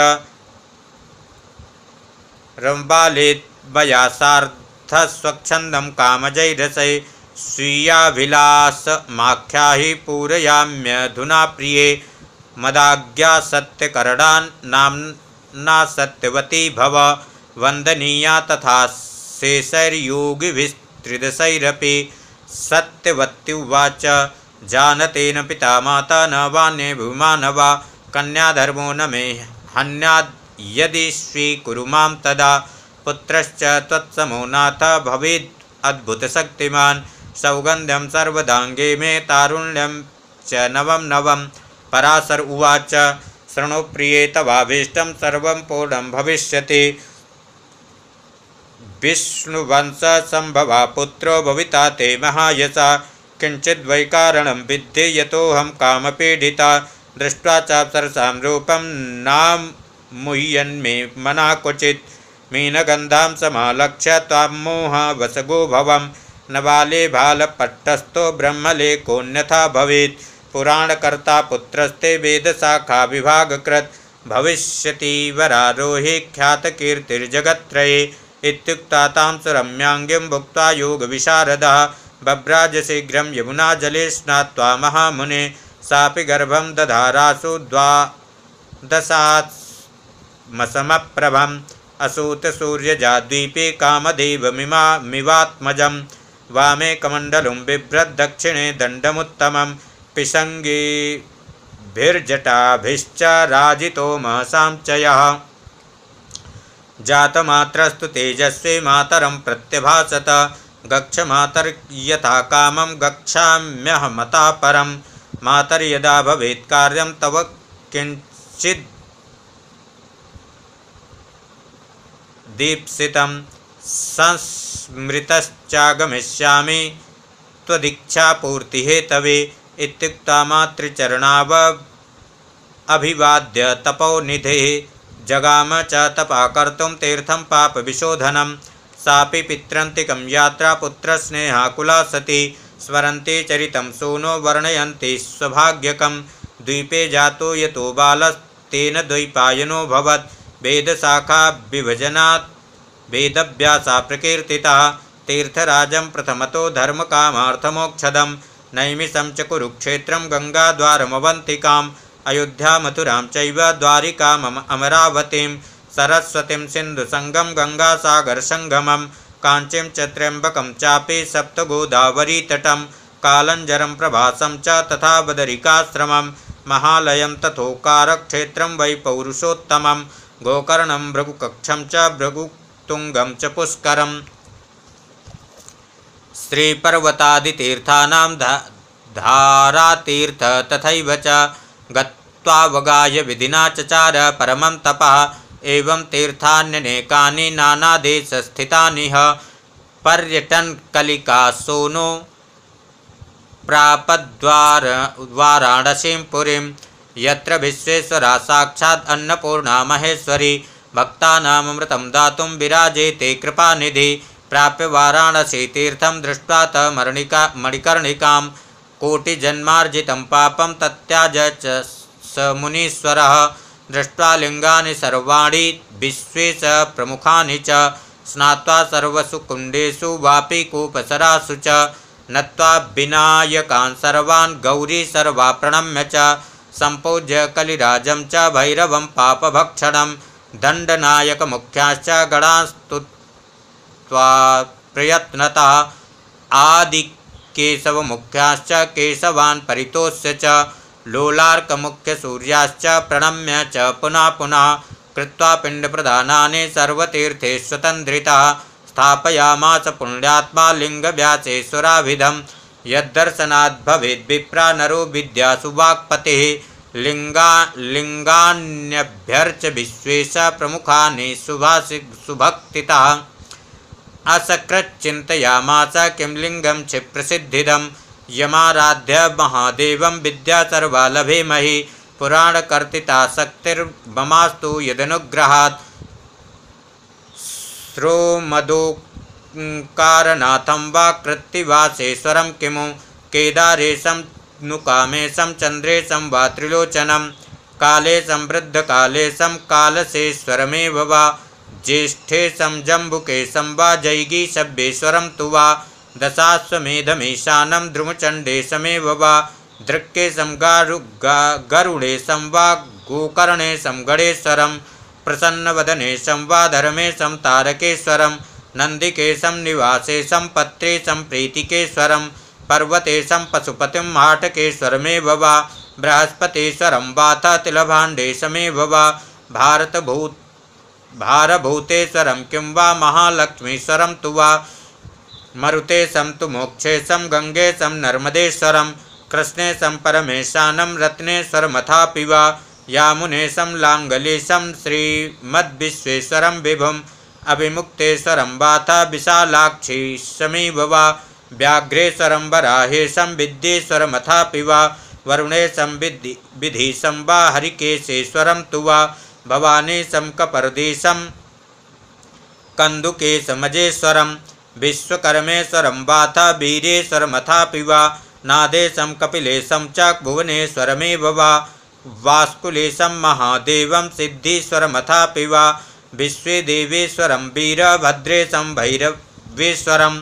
रम्बालेद्वया सार्धस्वच्छन्दं कामजैरसै स्वीयाभिलाषमाख्याहि पूरयाम्यधुना प्रिये मदाज्ञा सत्यकरणान् नाम्ना सत्यवती भव वन्दनीया तथा शेषैर्योगिभिस्त्रिदशैरपि सत्यवत्युवाच जानतेन पिता माता न वान्ये भूमानवा कन्याधर्मो न मे हन्याद् यदि स्वीकुरु मां तदा पुत्रश्च त्वत्समो नाथ भवेद् अद्भुतशक्तिमान् सौगन्ध्यं सर्वदाङ्गे मे तारुण्यं च नवं नवं पराशर उवाच शृणु प्रिये तवाभीष्टं सर्वं पूर्णं भविष्यति विष्णुवंशसम्भवा पुत्रो भविता ते महायशा किञ्चिद्वै कारणं विद्धि यतोऽहं कामपीडिता दृष्ट्वा चाप्सरसां रूपं नामुह्यन्मे मना क्वचित् मीनगन्धां समालक्ष्य त्वां मोहवशगो भवं न बाले भालपट्टस्थो ब्रह्मलेखोऽन्यथा भवेत् पुराणकर्ता पुत्रस्ते वेदशाखा विभागकृत् भविष्यति वरारोहे ख्यातकीर्तिर्जगत्त्रये इत्युक्ता तां सुरम्याङ्गीं भुक्त्वा योगविशारदः बभ्राज शीघ्रं यमुनाजले स्नात्वा महामुने सापि गर्भं दधारासु द्वादशात् मसमप्रभम् असूतसूर्यजाद्वीपे कामदेवमिवात्मजं वामे कमण्डलुं बिभ्रत् दक्षिणे दण्डमुत्तमं पिशङ्गिभिर्जटाभिश्च राजितो महसां च यः जातमात्रस्तु तेजस्वी मातरं प्रत्यभासत गच्छमातर्यथा कामं गच्छाम्यहमतः परं मातर्यदा भवेत् कार्यं तव किञ्चित् दीप्सितं संस्मृतश्चागमिष्यामि त्वदीक्षापूर्तिहेतवे इत्युक्ता मातृचरणावभिवाद्य तपोनिधिः जगाम च तपा कर्तुं तीर्थं पापविशोधनं सापि पित्रन्तिकं यात्रा पुत्रस्नेहाकुला सती स्मरन्ति चरितं सूनो वर्णयन्ति स्वभाग्यकं द्वीपे जातो यतो बालस्तेन द्वैपायनो भवत् वेदशाखा विभजनात् वेदव्यासा प्रकीर्तिता तीर्थराजं प्रथमतो धर्मकामार्थमोक्षदं नैमिषं च कुरुक्षेत्रं गंगाद्वारमवन्तिकाम् अयोध्या मथुरां चैव द्वारिकाम् अमरावतीं सरस्वतीं सिन्धुसंगम गंगासागरसंगमं काञ्चीं च त्र्यम्बकं चापि सप्तगोदावरीतटं कालञ्जरं प्रभासं च तथा बदरिकाश्रमं महालयं तथोकारक्षेत्रं वै पौरुषोत्तमं गोकर्णं भृगुकक्षं च भृगुतुङ्गं च पुष्करम् श्रीपर्वतादितीर्थानां धारातीर्थ तथैव च गत्वावगाय विधिना चचार परमं तपः एवं तीर्थान्यनेकानि नानादेशस्थितानि ह पर्यटनकलिकासोनो प्रापद्वाराणसीं पुरीं यत्र विश्वेश्वरा साक्षात् अन्नपूर्णा महेश्वरी भक्तानामृतं दातुं विराजेते कृपानिधि प्राप्य वाराणसी तीर्थं दृष्ट्वा मणिकर्णिकां कोटिजन्मार्जितं पापं तत्याज च स मुनीश्वरः दृष्ट्वा लिंगानि सर्वाणि विश्वेश प्रमुखानि च स्नात्वा सर्वसु कुण्डेषु वापि कूपसरासु च नत्वा विनायकान् सर्वान् गौरी सर्वा प्रणम्य च सम्पूज्य कलिराजं च भैरवं पापभक्षणं दण्डनायकमुख्याश्च गणास्तुत्वा प्रयत्नतः आदिकेशवमुख्याश्च केशवान् परितोष्य च लोलार्कमुख्यसूर्याश्च प्रणम्य च पुनः पुनः कृत्वा पिण्डप्रदानानि सर्वतीर्थेष्वतन्द्रितः स्थापयामास पुण्यात्मा लिंगव्यासेश्वराभिधं यद्दर्शनात् भवेद् विप्रा नरो विद्यासु वाक्पतिः लिंगान्यभ्यर्च विश्वेश प्रमुखानि सुभक्तितः असकृच्चिन्तयामास किं लिंगं क्षिप्रसिद्धिदं यमाराध्य महादेवं विद्या सर्वा लभेमहि पुराणकर्तिता शक्तिर्ममास्तु यदनुग्रहात् श्रोमदोङ्कारनाथं वा कृत्तिवासेश्वरं किमु केदारेशं नुकामेशं चन्द्रेशं वा त्रिलोचनं कालेशं वृद्धकालेशं कालसेश्वरमेव वा ज्येष्ठेशं जम्बुकेशं वा जैगीषव्येश्वरं तु वा दशाश्वमेधमीशानं द्रुमचण्डेशमेव वा दृक्केशं गरुडेशं वा गोकर्णेशं गणेश्वरं प्रसन्नवदनेशं वा धर्मेशं तारकेश्वरं नन्दिकेशं निवासेशं पत्रेशं प्रीतिकेश्वरं पर्वतेशं पशुपतिं हाटकेश्वरमेव वा बृहस्पतेश्वरं वाथ तिलभाण्डेशमेव वा भारभूतेश्वरं किं वा महालक्ष्मीश्वरं तु वा मरुतेशं तु मोक्षेशं गंगेशं नर्मदेश्वरं कृष्णेशं परमेशानं रत्नेश्वरमथापि वा यामुनेशं लाङ्गलेशं श्रीमद्विश्वेश्वरं विभुम् अभिमुक्तेश्वरं वाथ विशालाक्षीशमेव वा व्याघ्रेश्वरं वराहेशं विद्येश्वरमथापि वा वरुणेशं विधीशं वा हरिकेशेश्वरं तु वा भवानीशं कपर्दीशं कन्दुकेशमजेश्वरं विश्वकर्मेश्वरं वाथ वीरेश्वरमथापि वा नादेशं कपिलेशं च भुवनेश्वरमेव वा वास्कुलेशं महादेवं सिद्धीश्वरमथापि वा विश्वेदेवेश्वरं वीरभद्रेशं भैरवेश्वरम्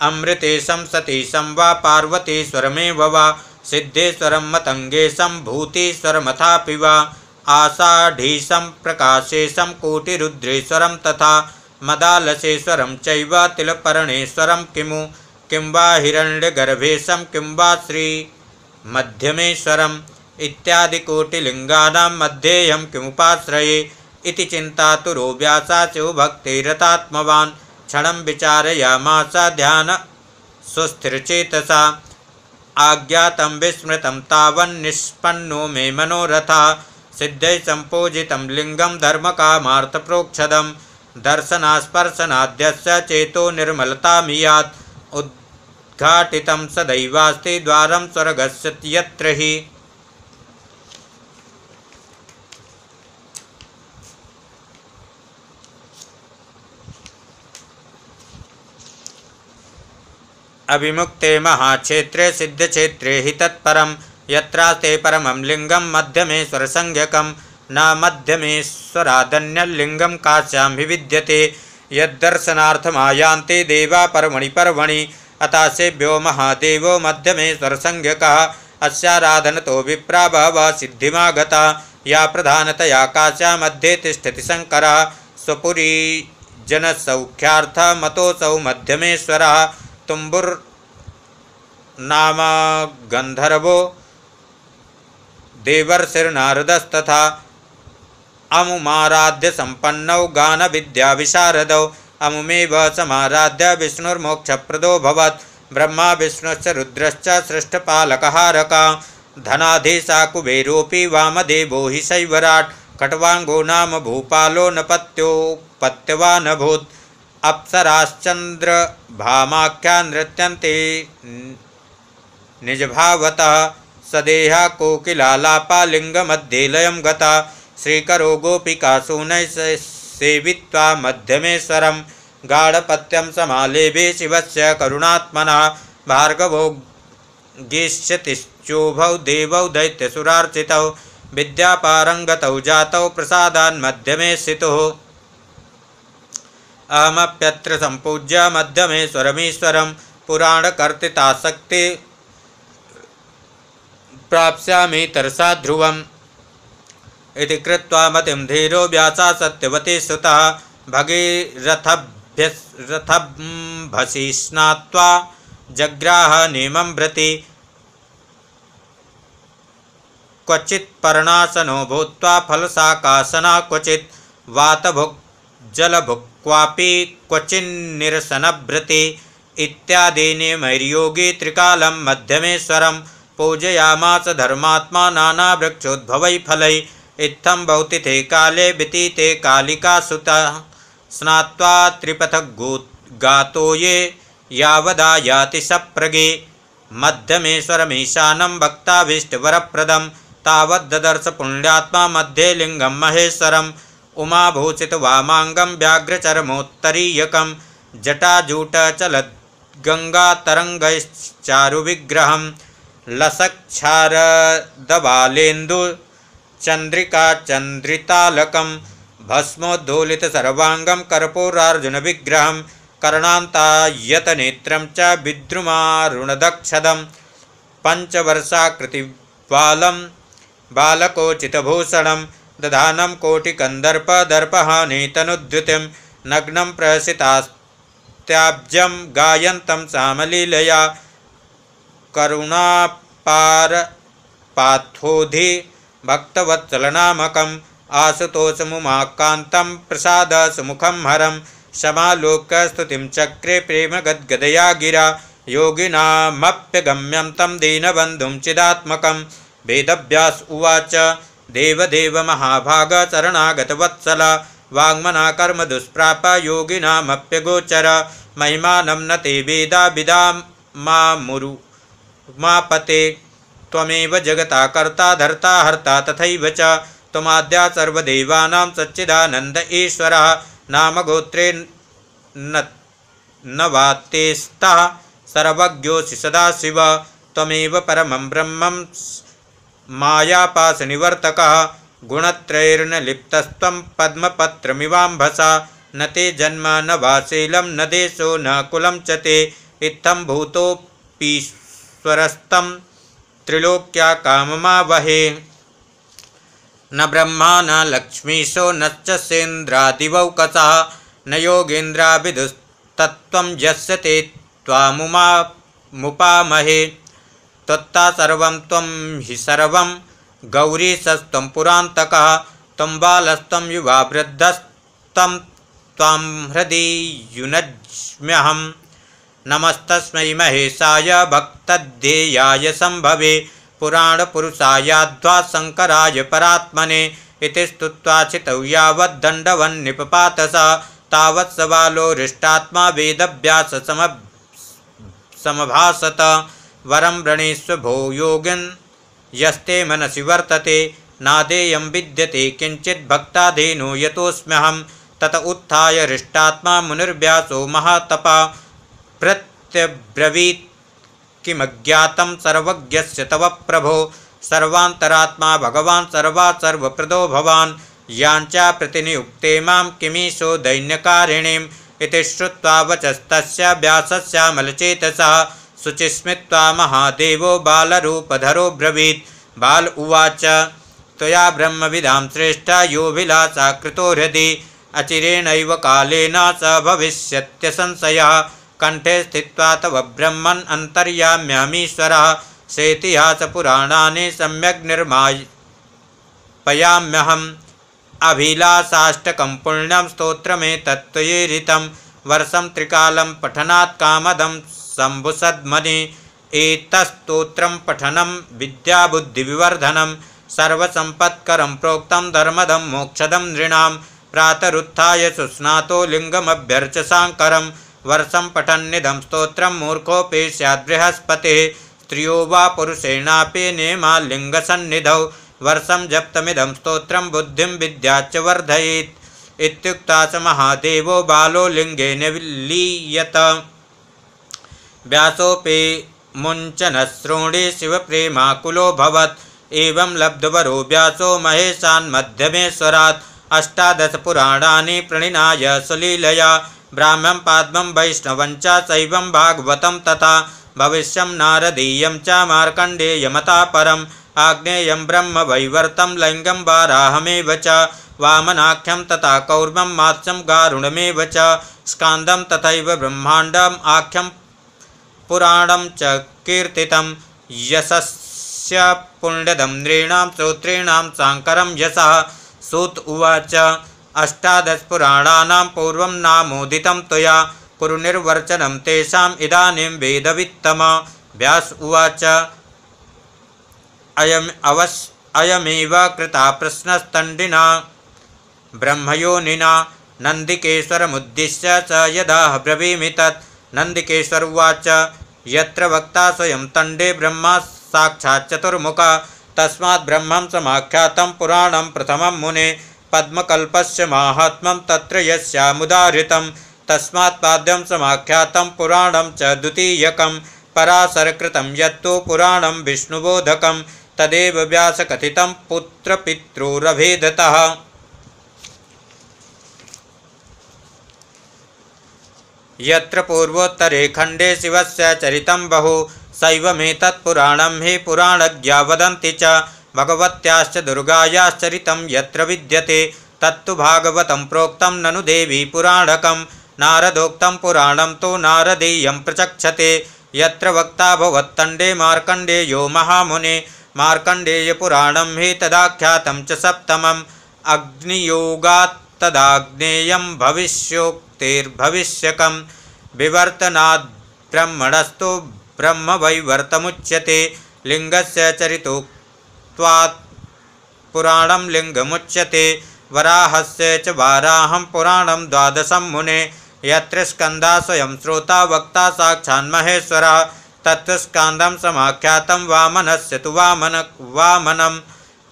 अमृतेशं सतीशं वा पार्वतीश्वरमेव वा सिद्धेश्वरं मतंगेशं भूतीश्वरमथापि वा आषाढीशं प्रकाशेशं कोटिरुद्रेश्वरं तथा मदालसेश्वरं चैव तिलपर्णेश्वरं किं वा हिरण्यगर्भेशं किं वा श्रीमध्यमेश्वरम् इत्यादि कोटिलिंगानां मध्येयं किमुपाश्रये इति चिन्तातुरो व्यासाचो भक्तिरतात्मवान् क्षणं विचारयामास ध्यान सुस्थिरचेतसा आज्ञातं विस्मृतं तावन्निष्पन्नो मे मनोरथा सिद्धै सम्पूजितं लिंगं धर्मकामार्थप्रोक्षदं दर्शनास्पर्शनाद्यस्य चेतो निर्मलतामियात् उद्घाटितं सदैवास्ति द्वारं स्वर्गस्य यत्र हि अभिमुक्ते महाक्षेत्रे सिद्धक्षेत्रे हि तत्परं यत्रास्ते परमं लिंगं मध्यमेश्वरसंज्ञकं न मध्यमेश्वरादन्यलिंगं काश्यां हि विद्यते यद्दर्शनार्थमायान्ते देवा पर्वणि अतासेभ्यो महादेवो मध्यमेश्वरसंज्ञकः अस्याराधनतो विप्रा बहवः सिद्धिमागता या प्रधानतया काश्या मध्ये तिष्ठति शङ्करः स्वपुरी जनसौख्यार्थमतोऽसौ मध्यमेश्वरः तुम्बुर्नाम गन्धर्वो देवर्षिर्नारदस्तथा अमुमाराध्य सम्पन्नौ गानविद्याविशारदौ अमुमेव समाराध्य विष्णुर्मोक्षप्रदो भवत् ब्रह्मा विष्णुश्च रुद्रश्च सृष्टपालकहारका धनाधीशा कुबेरोऽपि वामदेवो हि शैवराट् कट्वाङ्गो नाम भूपालो नपत्योपत्यवान् अभूत् अप्सराश्चन्द्रभामाख्या नृत्यन्ते निजभावतः सदेहा कोकिलालापा लिंगमध्ये लयं गता श्रीकरो गोपिकासूनैः सेवित्वा मध्यमेश्वरं गाढपत्यं समालेभे शिवस्य करुणात्मनः भार्गवो गीष्यतिश्चोभौ देवौ दैत्यसुरार्चितौ विद्यापारंगतौ जातौ प्रसादान्मध्यमे स्थितौ अहमप्यत्र सम्पूज्य मध्यमेश्वरमीश्वरं पुराणकर्तितासक्ति प्राप्स्यामि तरसा ध्रुवम् इति कृत्वा मतिं धीरो व्यासा सत्यवती सुतः भगीरथभ्यसी स्नात्वा जग्राह नेमं व्रति क्वचित् पर्णासनो भूत्वा फलसाकासना क्वचित् वातभुक् जलभुक् क्वापि क्वचिन्निरसनभृति इत्यादीनि मैर्योगी त्रिकालं मध्यमेश्वरं पूजयामास धर्मात्मा नानावृक्षोद्भवै फलै इत्थं बहुतिथे काले व्यतीते कालिकासुतः स्नात्वा त्रिपथगातो ये यावदा याति सप्रगे मध्यमेश्वरमीशानं भक्ताभीष्टवरप्रदं तावद्ददर्श पुण्यात्मा मध्ये लिंगं महेश्वरम् उमाभूषितवामाङ्गं व्याघ्रचर्मोत्तरीयकं जटाजूटचलद्गङ्गातरङ्गैश्चारुविग्रहं लसक्षारदबालेन्दु चंद्रिका चंद्रितालकं भस्मोद्धूलितसर्वाङ्गं कर्पूरार्जुनविग्रहं कर्णान्तायतनेत्रं च विद्रुमारुणदक्षदं पंचवर्षाकृतिबालं बालकोचितभूषणं दधानं कोटिकन्दर्पदर्पहानितनुद्युतिं नग्नं प्रहसितास्त्याब्जं गायन्तं सामलीलया करुणापारपाथोधि भक्तवत्सलनामकम् आशुतोषमुमाकान्तं प्रसादसुमुखं हरं समालोक्य स्तुतिं चक्रे प्रेमगद्गदया गिरा योगिनामप्यगम्यं तं दीनबन्धुं चिदात्मकं वेदव्यास उवाच देवदेव महाभाग शरणागतवत्सल वाङ्मना कर्म दुष्प्राप योगिनामप्यगोचर महिमानं न ते वेदा विदामामुरु मापते त्वमेव जगता कर्ता धर्ता हर्ता तथैव च त्वमाद्या सर्वदेवानां सच्चिदानन्द ईश्वरः नामगोत्रे न वातेस्तः सर्वज्ञोऽसि सदाशिव त्वमेव परमं ब्रह्मं मायापाशनिवर्तकः गुणत्रयैर्न लिप्तस्त्वं पद्मपत्रमिवाम्भसा न ते जन्म न वा शीलं न देशो न कुलं च ते इत्थं भूतोऽपीश्वरस्तं त्रिलोक्या काममावहे। न ब्रह्मा न लक्ष्मीशो न च सेन्द्रादिवौकसः न योगीन्द्राभिदुस्तत्त्वं यस्य ते त्वामुपामहे त्वत्ता सर्वं त्वं हि सर्वं गौरीशस्त्वं पुरान्तकः त्वं बालस्त्वं युवा वृद्धस्त्वं त्वां हृदि युनज्म्यहं नमस्तस्मै महेशाय भक्तध्येयाय सम्भवे पुराणपुरुषायाध्वा शङ्कराय परात्मने इति स्तुत्वा चितौ यावद्दण्डवन्निपपात स तावत् स बालोरिष्टात्मा वेदव्याससमभासत वरं वृणीष्व भो योगिन् यस्ते मनसि वर्तते नादेयं विद्यते किञ्चित् भक्ताधीनो यतोऽस्म्यहं तत उत्थाय हृष्टात्मा मुनिर्व्यासो महातपा प्रत्यब्रवीत् किमज्ञातं सर्वज्ञस्य तव प्रभो सर्वान्तरात्मा भगवान् सर्वप्रदो भवान् याञ्चा प्रतिनियुक्ते मां किमीशो दैन्यकारिणीम् इति श्रुत्वा वचस्तस्य व्यासस्यामलचेतसः शुचिस्मित्वा महादेवो बालरूपधरो ब्रवीत् बाल उवाच त्वया ब्रह्मविदां श्रेष्ठा योऽभिलाषा कृतो हृदि अचिरेणैव कालेन स भविष्यत्यसंशयः कंठे स्थित्वा तव ब्रह्मन् अन्तर्याम्यहमीश्वरः सेतिहासपुराणानि सम्यग् निर्मापयाम्यहम् अभिलाषाष्टकं पुण्यं स्तोत्रमेतत्त्वयेरितं वर्षं त्रिकालं पठनात् कामदं शम्भुसद्मनि एतत्स्तोत्रं पठनं विद्याबुद्धिविवर्धनं सर्वसम्पत्करं प्रोक्तं धर्मदं मोक्षदं नृणां प्रातरुत्थाय सुस्नातो लिङ्गमभ्यर्च साङ्करं वर्षं पठन्निदं स्तोत्रं मूर्खोऽपि स्यात् बृहस्पतिः स्त्रियो वा पुरुषेणापि नेमा लिङ्गसन्निधौ वर्षं जप्तमिदं स्तोत्रं बुद्धिं विद्याच्च वर्धयेत् इत्युक्ता स महादेवो बालो लिङ्गेन विलीयत व्यासोऽपि मुञ्चनश्रोणे शिवप्रेमाकुलोऽभवत् एवं लब्धवरो व्यासो महेशान्मध्यमेश्वरात् अष्टादशपुराणानि प्रणिनाय सुलीलया ब्राह्मं पाद्मं वैष्णवं च शैवं भागवतं तथा भविष्यं नारदीयं च मार्कण्डेयमता परम् आग्नेयं ब्रह्मवैवर्तं लिङ्गं वाराहमेव च वामनाख्यं तथा कौर्मं मात्स्यं गारुणमेव च स्कान्दं तथैव ब्रह्माण्डम् आख्यं पुराणं च कीर्तितं यशस्य पुण्यदं नृणां श्रोत्रीणां साङ्करं यशः सूत उवाच अष्टादशपुराणानां पूर्वं नामोदितं त्वया कुरु निर्वर्चनं तेषाम् इदानीं वेदवित्तम व्यास उवाच अयमेव कृता प्रश्नस्तण्डिना ब्रह्मयोनिना नन्दिकेश्वरमुद्दिश्य च यदा ब्रवीमि तत् नन्दिकेश्वर उवाच यत्र वक्ता स्वयं तण्डे ब्रह्मा साक्षात् चतुर्मुखा तस्मात् ब्रह्मं समाख्यातं पुराणं प्रथमं मुने पद्मकल्पस्य माहात्म्यं तत्र यस्यामुदाहृतं तस्मात् पाद्यं समाख्यातं पुराणं च द्वितीयकं पराशरकृतं यत्तु पुराणं विष्णुबोधकं तदेव व्यासकथितं पुत्रपितृरभेदतः यत्र पूर्वोत्तरे खण्डे शिवस्य चरितं बहु शैवमेतत्पुराणं हि पुराणज्ञा वदन्ति च भगवत्याश्च दुर्गायाश्चरितं यत्र विद्यते तत्तु भागवतं प्रोक्तं ननु देवी पुराणकं नारदोक्तं पुराणं तु नारदीयं प्रचक्षते यत्र वक्ता भवत्तण्डे मार्कण्डेयो महामुने मार्कण्डेयपुराणं हि तदाख्यातं च सप्तमम् अग्नियोगात् तदाग्नेयं भविष्योक्तेर्भविष्यकं विवर्तनाद् ब्रह्मणस्तु ब्रह्मवैवर्तमुच्यते लिङ्गस्य चरितोक्त्वात् पुराणं लिङ्गमुच्यते वराहस्य च वाराहं पुराणं द्वादशं मुने यत्र स्कन्धा स्वयं श्रोता वक्ता साक्षान्महेश्वरः तत्र स्कान्दं समाख्यातं वामनस्य तु वामनं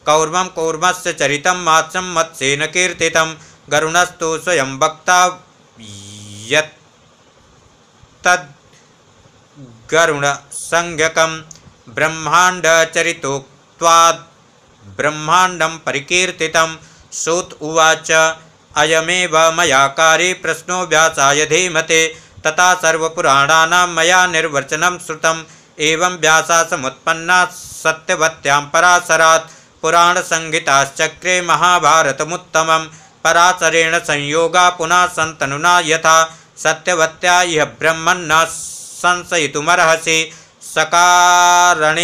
कौर्मं कूर्मस्य चरितं मात्स्यं मत्स्येन कीर्तितं गरुणस्तु स्वयं वक्ता यत्तद्गरुणसंज्ञकं ब्रह्माण्डचरितोक्त्वात् ब्रह्माण्डं परिकीर्तितं सूत उवाच अयमेव मया कारी प्रश्नो व्यासाय धीमते तथा सर्वपुराणानां मया निर्वचनं श्रुतम् एवं व्यासा समुत्पन्ना सत्यवत्यां पराशरात् पुराणसंहिताश्चक्रे महाभारतमुत्तमं पराशरेण संयोगा पुनः सन्तनुना यथा सत्यवत्या इह ब्रह्मन्न संशयितुमर्हसि सकारणीयमुत्पत्ति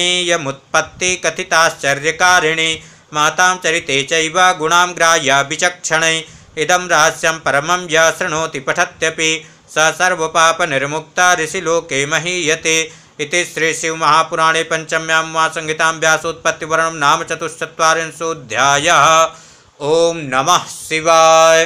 कथिताश्चर्यकारिणी मातां चरिते चैव गुणां ग्राह्या विचक्षणे इदं रहस्यं परमं यः शृणोति पठत्यपि स सर्वपापनिर्मुक्ता ऋषिलोके महीयते। इति श्री शिवमहापुराणे पंचम्यां महासंहितां व्यासोत्पत्तिवर्णनं नाम 44 अध्यायः। ओम नमः शिवाय।